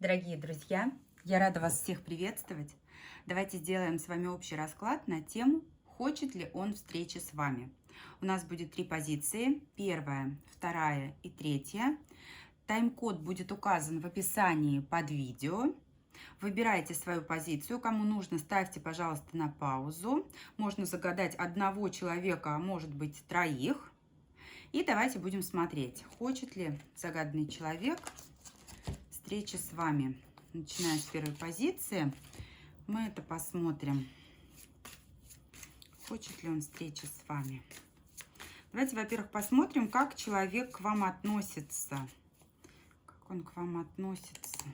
Дорогие друзья, я рада вас всех приветствовать. Давайте сделаем с вами общий расклад на тему, хочет ли он встречи с вами. У нас будет 3 позиции, первая, вторая и третья. Тайм-код будет указан в описании под видео. Выбирайте свою позицию, кому нужно, ставьте, пожалуйста, на паузу. Можно загадать одного человека, а может быть троих. И давайте будем смотреть, хочет ли загаданный человек встречи с вами. Начиная с первой позиции, мы это посмотрим. Хочет ли он встречи с вами? Давайте, во-первых, посмотрим, как человек к вам относится. Как он к вам относится.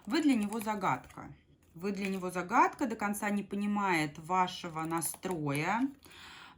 Вы для него загадка. Вы для него загадка, до конца не понимает вашего настроя,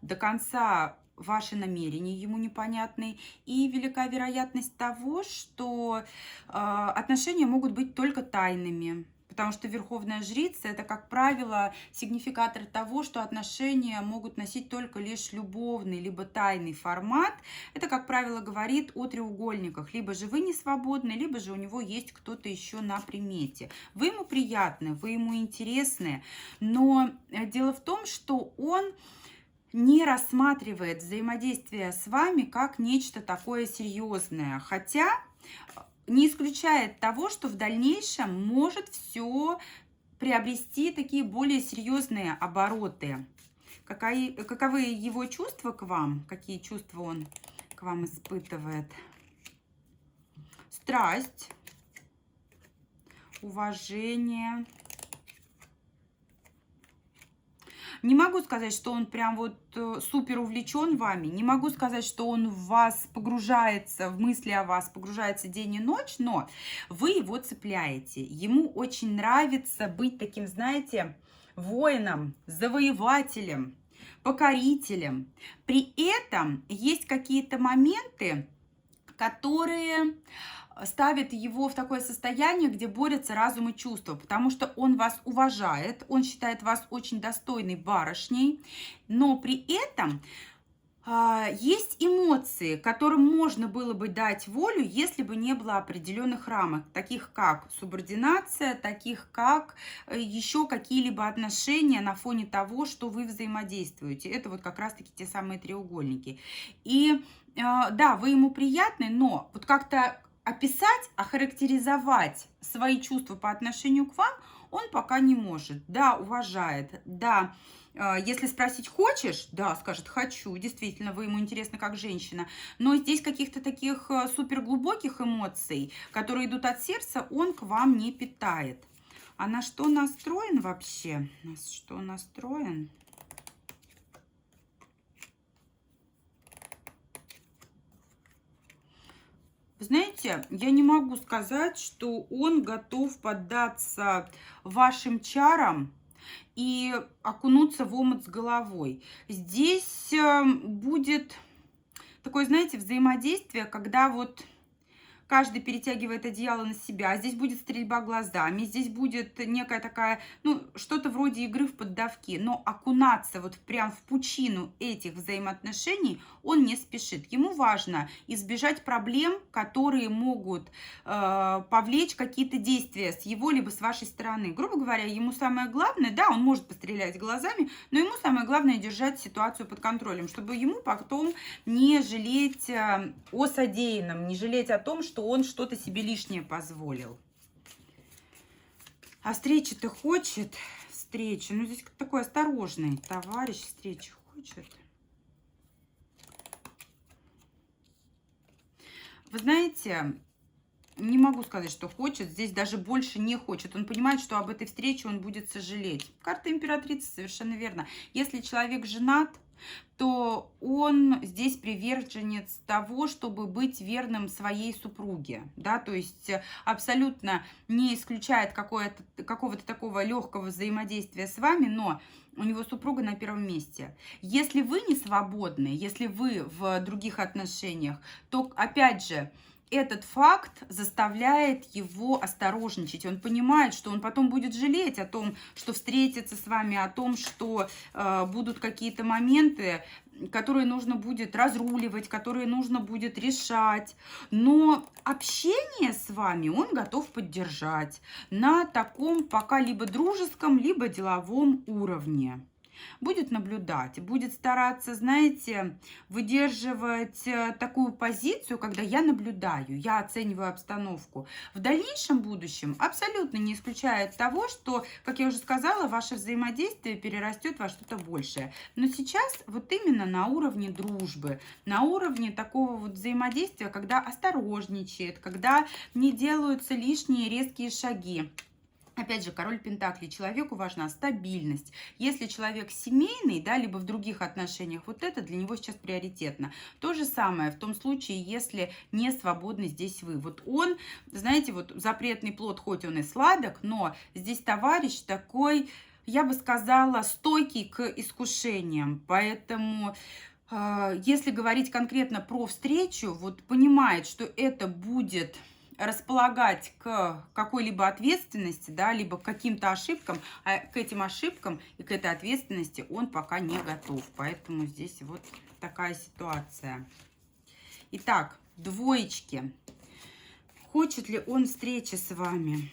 до конца ваши намерения ему непонятны, и велика вероятность того, что отношения могут быть только тайными. Потому что Верховная Жрица – это, как правило, сигнификатор того, что отношения могут носить только лишь любовный, либо тайный формат. Это, как правило, говорит о треугольниках. Либо же вы не свободны, либо же у него есть кто-то еще на примете. Вы ему приятны, вы ему интересны, но дело в том, что он не рассматривает взаимодействие с вами как нечто такое серьезное. Хотя не исключает того, что в дальнейшем может все приобрести такие более серьезные обороты. Каковы его чувства к вам? Какие чувства он к вам испытывает? Страсть, уважение. Не могу сказать, что он прям вот супер увлечен вами. Не могу сказать, что он в вас погружается, в мысли о вас погружается день и ночь, но вы его цепляете. Ему очень нравится быть таким, знаете, воином, завоевателем, покорителем. При этом есть какие-то моменты, которые ставит его в такое состояние, где борются разум и чувства, потому что он вас уважает, он считает вас очень достойной барышней, но при этом есть эмоции, которым можно было бы дать волю, если бы не было определенных рамок, таких как субординация, таких как еще какие-либо отношения на фоне того, что вы взаимодействуете. Это вот как раз-таки те самые треугольники. И да, вы ему приятны, но вот как-то описать, охарактеризовать свои чувства по отношению к вам он пока не может. Да, уважает, да. Если спросить, хочешь? Да, скажет, хочу. Действительно, вы ему интересны как женщина. Но здесь каких-то таких суперглубоких эмоций, которые идут от сердца, он к вам не питает. А на что настроен вообще? На что настроен? Вы знаете, я не могу сказать, что он готов поддаться вашим чарам и окунуться в омут с головой. Здесь будет такое, знаете, взаимодействие, когда вот каждый перетягивает одеяло на себя. Здесь будет стрельба глазами, здесь будет некая такая, ну, что-то вроде игры в поддавки. Но окунаться вот прям в пучину этих взаимоотношений он не спешит. Ему важно избежать проблем, которые могут повлечь какие-то действия с его либо с вашей стороны. Грубо говоря, ему самое главное, да, он может пострелять глазами, но ему самое главное держать ситуацию под контролем, чтобы ему потом не жалеть о содеянном, не жалеть о том, что он что-то себе лишнее позволил. А встречи-то хочет? Встречи. Ну, здесь такой осторожный товарищ встречи хочет. Вы знаете, не могу сказать, что хочет. Здесь даже больше не хочет. Он понимает, что об этой встрече он будет сожалеть. Карта императрицы, совершенно верно. Если человек женат, то он здесь приверженец того, чтобы быть верным своей супруге, да, то есть абсолютно не исключает какого-то такого легкого взаимодействия с вами, но у него супруга на первом месте. Если вы не свободны, если вы в других отношениях, то, опять же, этот факт заставляет его осторожничать. Он понимает, что он потом будет жалеть о том, что встретится с вами, о том, что будут какие-то моменты, которые нужно будет разруливать, которые нужно будет решать. Но общение с вами он готов поддержать на таком пока либо дружеском, либо деловом уровне. Будет наблюдать, будет стараться, знаете, выдерживать такую позицию, когда я наблюдаю, я оцениваю обстановку. В дальнейшем будущем абсолютно не исключает того, что, как я уже сказала, ваше взаимодействие перерастет во что-то большее. Но сейчас вот именно на уровне дружбы, на уровне такого вот взаимодействия, когда осторожничает, когда не делаются лишние резкие шаги. Опять же, король Пентаклей. Человеку важна стабильность. Если человек семейный, да, либо в других отношениях, вот это для него сейчас приоритетно. То же самое в том случае, если не свободны здесь вы. Вот он, знаете, вот запретный плод, хоть он и сладок, но здесь товарищ такой, я бы сказала, стойкий к искушениям. Поэтому... Если говорить конкретно про встречу, вот понимает, что это будет располагать к какой-либо ответственности, да, либо к каким-то ошибкам, а к этим ошибкам и к этой ответственности он пока не готов. Поэтому здесь вот такая ситуация. Итак, двоечки. Хочет ли он встречи с вами?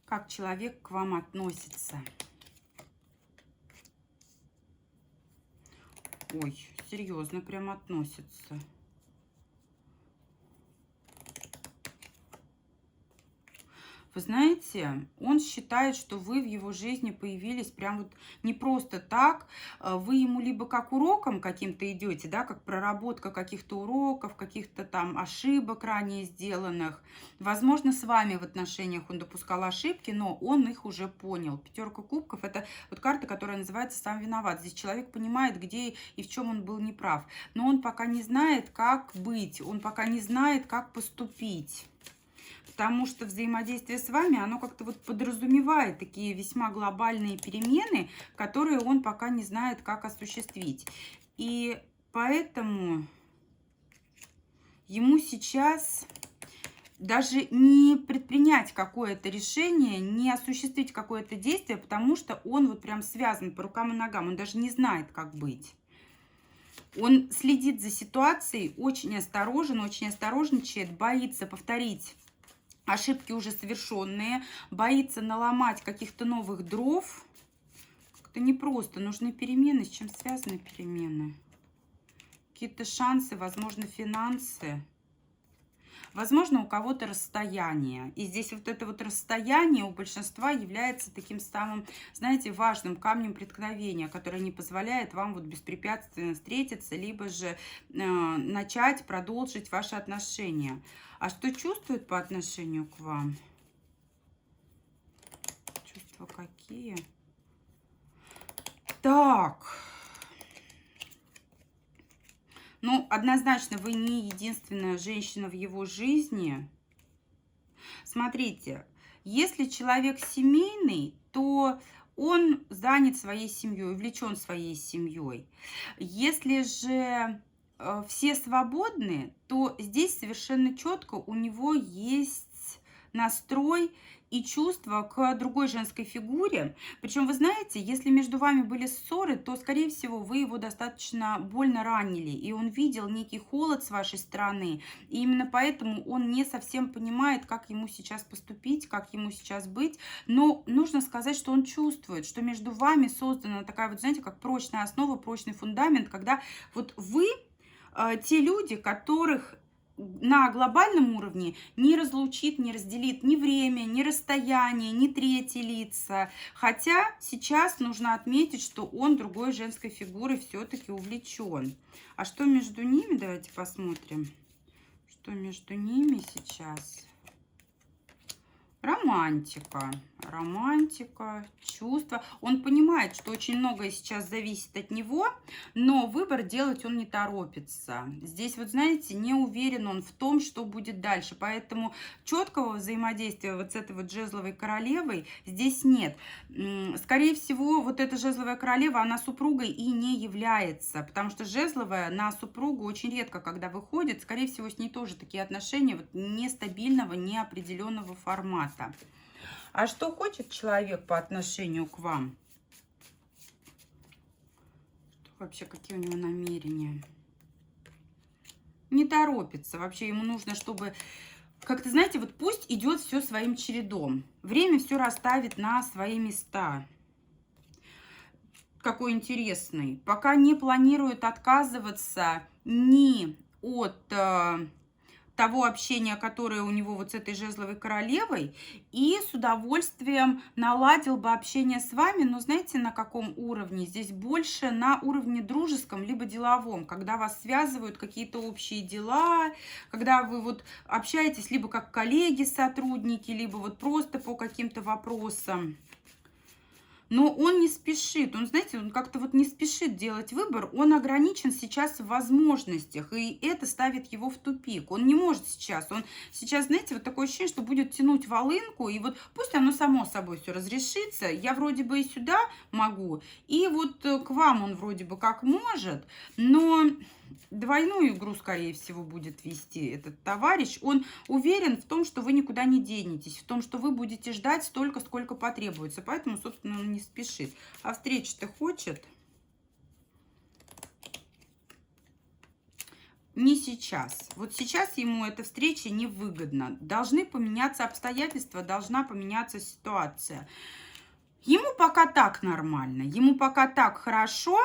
Как человек к вам относится? Ой, серьезно прям относится. Вы знаете, он считает, что вы в его жизни появились прям вот не просто так. Вы ему либо как уроком каким-то идете, да, как проработка каких-то уроков, каких-то там ошибок ранее сделанных. Возможно, с вами в отношениях он допускал ошибки, но он их уже понял. Пятерка кубков — это вот карта, которая называется «Сам виноват». Здесь человек понимает, где и в чем он был неправ. Но он пока не знает, как быть, он пока не знает, как поступить. Потому что взаимодействие с вами, оно как-то вот подразумевает такие весьма глобальные перемены, которые он пока не знает, как осуществить. И поэтому ему сейчас даже не предпринять какое-то решение, не осуществить какое-то действие, потому что он вот прям связан по рукам и ногам, он даже не знает, как быть. Он следит за ситуацией, очень осторожен, очень осторожничает, боится повторить ошибки уже совершенные, боится наломать каких-то новых дров. Как-то непросто. Нужны перемены. С чем связаны перемены? Какие-то шансы, возможно, финансы. Возможно, у кого-то расстояние. И здесь вот это вот расстояние у большинства является таким самым, знаете, важным камнем преткновения, которое не позволяет вам вот беспрепятственно встретиться, либо же начать, продолжить ваши отношения. А что чувствует по отношению к вам? Чувства какие? Так. Ну, однозначно, вы не единственная женщина в его жизни. Смотрите, если человек семейный, то он занят своей семьей, увлечен своей семьей. Если же все свободны, то здесь совершенно четко у него есть настрой и чувство к другой женской фигуре. Причем, вы знаете, если между вами были ссоры, то, скорее всего, вы его достаточно больно ранили, и он видел некий холод с вашей стороны, и именно поэтому он не совсем понимает, как ему сейчас поступить, как ему сейчас быть. Но нужно сказать, что он чувствует, что между вами создана такая вот, знаете, как прочная основа, прочный фундамент, когда вот вы те люди, которых на глобальном уровне не разлучит, не разделит ни время, ни расстояние, ни третьи лица. Хотя сейчас нужно отметить, что он другой женской фигурой все-таки увлечен. А что между ними? Давайте посмотрим. Что между ними сейчас? Романтика. Романтика, чувства. Он понимает, что очень многое сейчас зависит от него, но выбор делать он не торопится. Здесь, вот знаете, не уверен он в том, что будет дальше. Поэтому четкого взаимодействия вот с этой вот жезловой королевой здесь нет. Скорее всего, вот эта жезловая королева, она супругой и не является, потому что жезловая на супругу очень редко, когда выходит. Скорее всего, с ней тоже такие отношения вот нестабильного, неопределенного формата. А что хочет человек по отношению к вам? Вообще, какие у него намерения? Не торопится. Вообще, ему нужно, чтобы... Как-то, знаете, вот пусть идет все своим чередом. Время все расставит на свои места. Какой интересный. Пока не планирует отказываться ни от того общения, которое у него вот с этой жезловой королевой, и с удовольствием наладил бы общение с вами, но знаете, на каком уровне? Здесь больше на уровне дружеском, либо деловом, когда вас связывают какие-то общие дела, когда вы вот общаетесь либо как коллеги, сотрудники, либо вот просто по каким-то вопросам. Но он не спешит, он, знаете, он как-то вот не спешит делать выбор, он ограничен сейчас в возможностях, и это ставит его в тупик. Он не может сейчас, он сейчас, знаете, вот такое ощущение, что будет тянуть волынку, и вот пусть оно само собой все разрешится, я вроде бы и сюда могу, и вот к вам он вроде бы как может, но... Двойную игру, скорее всего, будет вести этот товарищ. Он уверен в том, что вы никуда не денетесь, в том, что вы будете ждать столько, сколько потребуется. Поэтому, собственно, он не спешит. А встречи-то хочет? Не сейчас. Вот сейчас ему эта встреча невыгодна. Должны поменяться обстоятельства, должна поменяться ситуация. Ему пока так нормально, ему пока так хорошо.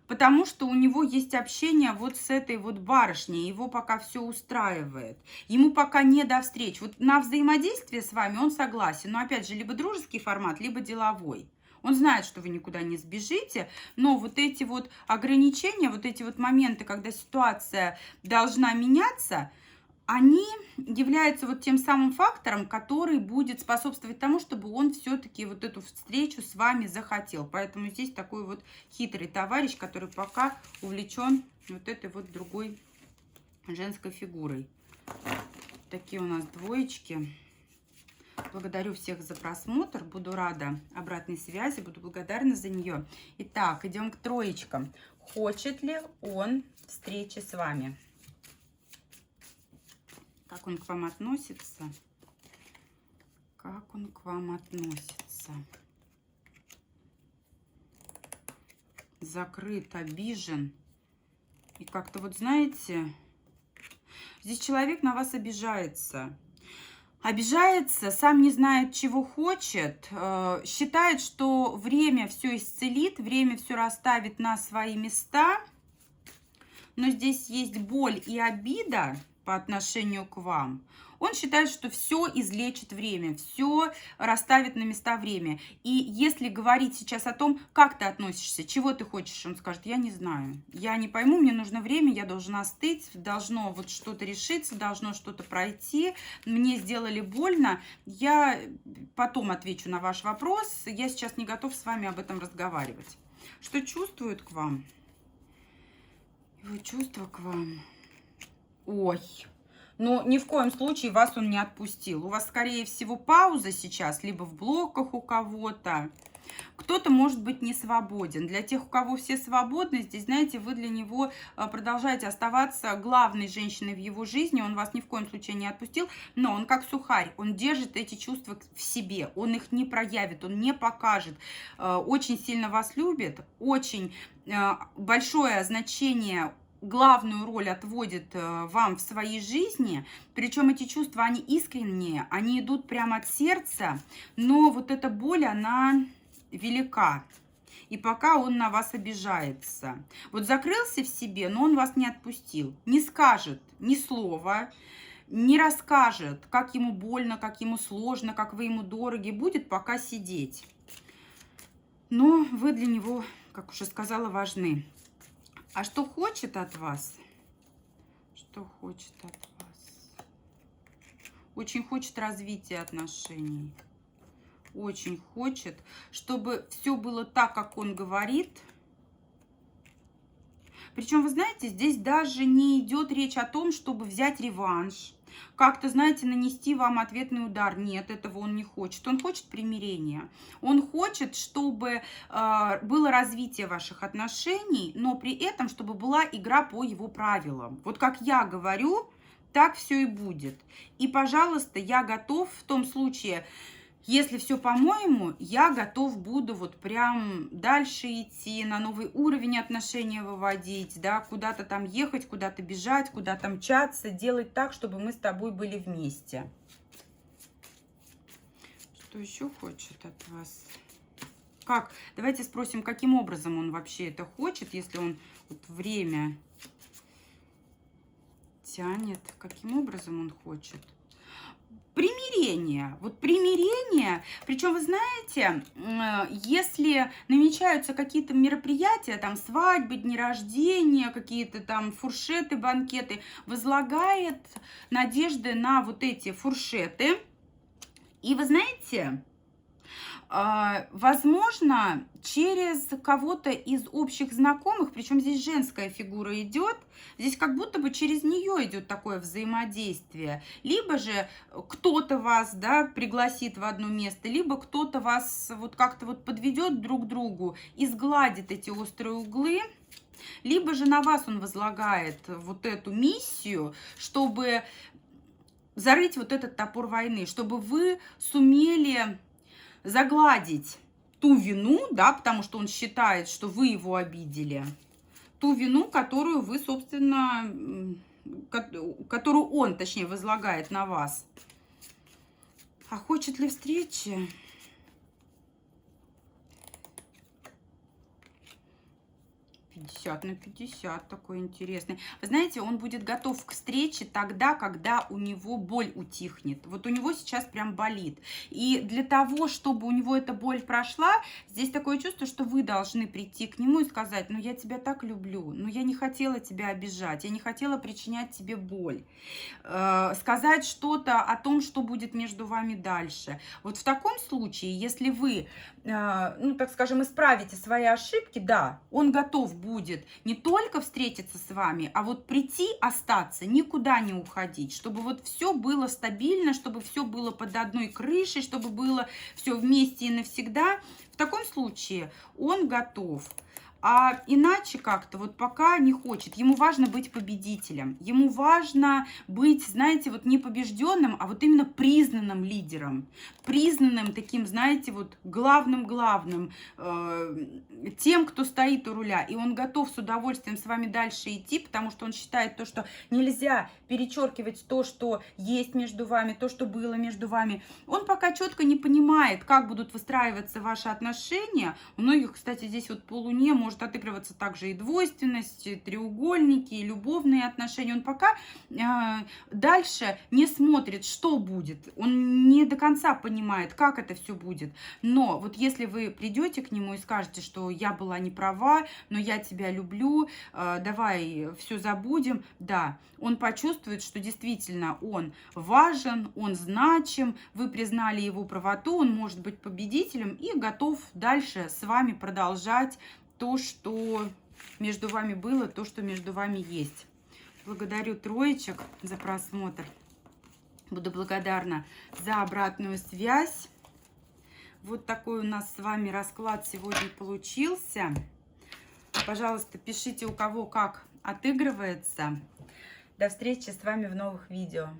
Потому что у него есть общение вот с этой вот барышней, его пока все устраивает. Ему пока не до встреч. Вот на взаимодействие с вами он согласен, но опять же, либо дружеский формат, либо деловой. Он знает, что вы никуда не сбежите, но вот эти вот ограничения, вот эти вот моменты, когда ситуация должна меняться, они являются вот тем самым фактором, который будет способствовать тому, чтобы он все-таки вот эту встречу с вами захотел. Поэтому здесь такой вот хитрый товарищ, который пока увлечен вот этой вот другой женской фигурой. Такие у нас двоечки. Благодарю всех за просмотр. Буду рада обратной связи, буду благодарна за нее. Итак, идем к троечкам. Хочет ли он встречи с вами? Как он к вам относится? Как он к вам относится? Закрыт, обижен. И как-то вот, знаете, здесь человек на вас обижается. Обижается, сам не знает, чего хочет, считает, что время все исцелит, время все расставит на свои места. Но здесь есть боль и обида по отношению к вам. Он считает, что все излечит время, все расставит на места время. И если говорить сейчас о том, как ты относишься, чего ты хочешь, он скажет: я не знаю, я не пойму, мне нужно время, я должен остыть, должно вот что-то решиться, должно что-то пройти, мне сделали больно, я потом отвечу на ваш вопрос, я сейчас не готов с вами об этом разговаривать. Что чувствует к вам? Его чувства к вам... Ой, но ни в коем случае вас он не отпустил. У вас, скорее всего, пауза сейчас, либо в блоках у кого-то. Кто-то может быть не свободен. Для тех, у кого все свободны, здесь, знаете, вы для него продолжаете оставаться главной женщиной в его жизни. Он вас ни в коем случае не отпустил, но он как сухарь. Он держит эти чувства в себе. Он их не проявит, он не покажет. Очень сильно вас любит, очень большое значение, главную роль отводит вам в своей жизни, причем эти чувства, они искренние, они идут прямо от сердца, но вот эта боль, она велика, и пока он на вас обижается. Вот закрылся в себе, но он вас не отпустил, не скажет ни слова, не расскажет, как ему больно, как ему сложно, как вы ему дороги, будет пока сидеть. Но вы для него, как уже сказала, важны. А что хочет от вас? Что хочет от вас? Очень хочет развития отношений. Очень хочет, чтобы все было так, как он говорит. Причем, вы знаете, здесь даже не идет речь о том, чтобы взять реванш, как-то, знаете, нанести вам ответный удар. Нет, этого он не хочет. Он хочет примирения. Он хочет, чтобы было развитие ваших отношений, но при этом, чтобы была игра по его правилам. Вот как я говорю, так все и будет. И, пожалуйста, я готов в том случае, Если все по-моему, я готов буду вот прям дальше идти, на новый уровень отношения выводить, да, куда-то там ехать, куда-то бежать, куда-то мчаться, делать так, чтобы мы с тобой были вместе. Что еще хочет от вас? Как? Давайте спросим, каким образом он вообще это хочет, если он вот время тянет. Каким образом он хочет? Примирение. Вот примирение. Причем, вы знаете, если намечаются какие-то мероприятия, там свадьбы, дни рождения, какие-то там фуршеты, банкеты, возлагает надежды на вот эти фуршеты. И вы знаете, возможно, через кого-то из общих знакомых, причем здесь женская фигура идет, здесь как будто бы через нее идет такое взаимодействие. Либо же кто-то вас, да, пригласит в одно место, либо кто-то вас вот как-то вот подведет друг к другу и сгладит эти острые углы. Либо же на вас он возлагает вот эту миссию, чтобы зарыть вот этот топор войны, чтобы вы сумели загладить ту вину, да, потому что он считает, что вы его обидели, ту вину, которую вы, собственно, которую он, точнее, возлагает на вас. А хочет ли встречи? 50/50, такой интересный. Вы знаете, он будет готов к встрече тогда, когда у него боль утихнет. Вот у него сейчас прям болит. И для того, чтобы у него эта боль прошла, здесь такое чувство, что вы должны прийти к нему и сказать: ну я тебя так люблю, но я не хотела тебя обижать, я не хотела причинять тебе боль. Сказать что-то о том, что будет между вами дальше. Вот в таком случае, если вы, ну так скажем, исправите свои ошибки, да, он готов будет не только встретиться с вами, а вот прийти, остаться, никуда не уходить, чтобы вот все было стабильно, чтобы все было под одной крышей, чтобы было все вместе и навсегда. В таком случае он готов. А иначе как-то вот пока не хочет. Ему важно быть победителем. Ему важно быть, знаете, вот не побежденным, а вот именно признанным лидером. Признанным таким, знаете, вот главным, тем, кто стоит у руля. И он готов с удовольствием с вами дальше идти, потому что он считает то, что нельзя перечеркивать то, что есть между вами, то, что было между вами. Он пока четко не понимает, как будут выстраиваться ваши отношения. У многих, кстати, здесь вот по Луне может отыгрываться также и двойственность, и треугольники, и любовные отношения. Он пока дальше не смотрит, что будет. Он не до конца понимает, как это все будет. Но вот если вы придете к нему и скажете, что я была не права, но я тебя люблю, давай все забудем, да, он почувствует, что действительно он важен, он значим, вы признали его правоту, он может быть победителем и готов дальше с вами продолжать то, что между вами было, то, что между вами есть. Благодарю троечек за просмотр. Буду благодарна за обратную связь. Вот такой у нас с вами расклад сегодня получился. Пожалуйста, пишите, у кого как отыгрывается. До встречи с вами в новых видео.